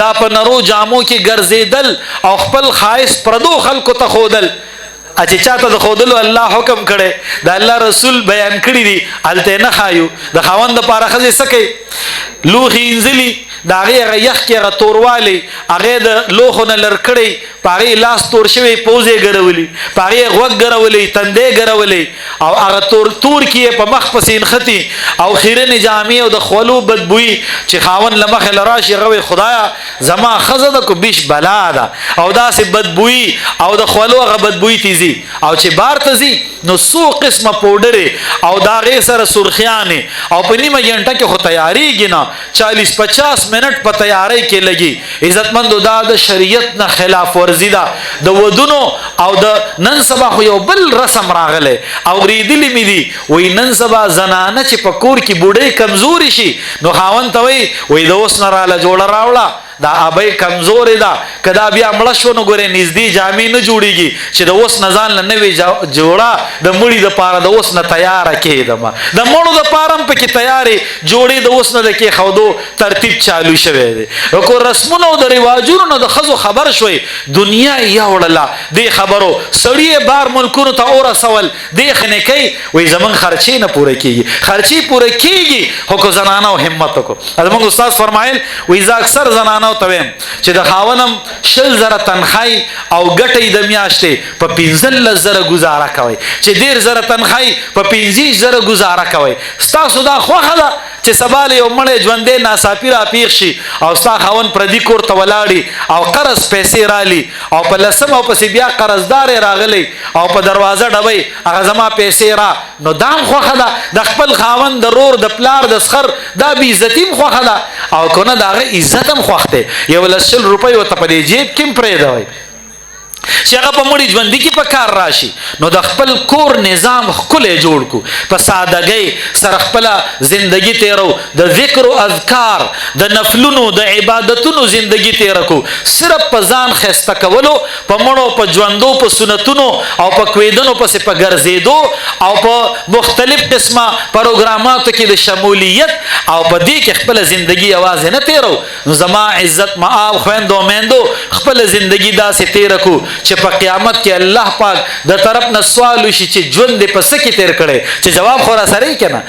دا په نرو جامو کې ګرځېدل او خپل خایس پردو خلکو ته ښودل. چې چاته د ښودلو الله حکم کړی د الله رسول بیان کړي دي هلته نه ښایو. د خاوند دپاره ښځې څه کوي؟ لوښي انځلي، د هغې هغه یخ کې هغه توروالی، هغې د لوښو نه لر کړی، په هغې لاس تور شوی، پوزې ګرولي، په هغې غوږ ګرولي، تندی ګرولي، او هغه تور کې یې په مخ پسې نښتي، او خیرنې جامې او د خولو بدبویي چې خاوند له مخې له راشي هغه وایي خدایه زما ښځه ده که بیش بلا ده، او داسې بدبویي او د خولو هغه بدبویي ته ځي. او چې بار ته ځي نو څو قسمه پوډرې او د هغې سره سرخیانې، او په نیمه ګنټه کې خو تیارېږي نه، 40-50 منټ په تیارۍ کې لګي. عزتمندو دا د شریعت نه خلاف ورزي ده. د ودونو او د نن سبا خو یو بل رسم راغلی اورېدلي مې دي، وایي نن سبا زنانه چې په کور کې بوډۍ کمزوري شي نو خاوند ته وایي د اوس نه راله جوړه راوړه، دا ابۍ کمزورې ده، که دا بیا مړه شو نو ګورې نږدې جامې نه جوړېږي چې د اوس نه ځان له نوې جوړه د مړي دپاره د اوس نه تیاره کېدمه. د مړو دپاره هم پکې تیارې جوړې د اوس نه د کېښودو ترتیب چالو شوی دی. کو رسمونو او د رواجونو نه د ښځو خبر شوی، دنیا یې یوړله دې خبرو، سړي یې بار ملکونو ته ورسول، دې خنې کوي وایي زمونږ خرچې نه پوره کېږي. خرچې پوره کېږي خو که زنانو همت وکړو. زمونږ استاد فرمایل وایي زه اکثر زنانو ته ویم چې د خاونم 20,000 تنخواهی او ګټې د میاشتې په 15,000 ګزاره کوئ، چې 1,000 تنخواهی په 15,000 ګزاره کوئ. ستاسو دا خوښه ده چې سبا له یو مړی ژوندی ناڅاپي راپېښ شي او ستا خاوند پردي کور ته ولاړي او قرض پیسې رالي او په 10 او پسې بیا قرضدار راغلی او په دروازه ډبی هغه زما پیسې را، نو دا هم خوښه ده. د خپل خاوند د رور د پلار د سخر دا بې عزتي هم خوښه ده، او که نه د هغه عزت هم خوښ دی. 100 روپۍ ورته په دې جیب کې هم پرېږدوئ چې هغه په مړي ژوندي کې په کار راشي. نو د خپل کور نظام ښکلی جوړ کړو، په سادګۍ سره خپله زندگی تیرو، د ذکر و اذکار د نفلونو د عبادتونو زندگی تیره کړو، صرف په ځان ښایسته کولو، په مړو په ژوندو په سنتونو او په کویدنو پسې په ګرځېدو او په مختلف قسمه پروګراماتو کې د شمولیت او په دې کې خپله زندگی یوازې نه تیرو. نو زما عزت مآب خویندو میندو خپله زندگی داسې تیره کړو چې په قیامت کې الله پاک د طرف نه سوال وشي چې ژوند دې په څه کې تیر کړی، چې جواب خو را سره یې که نه.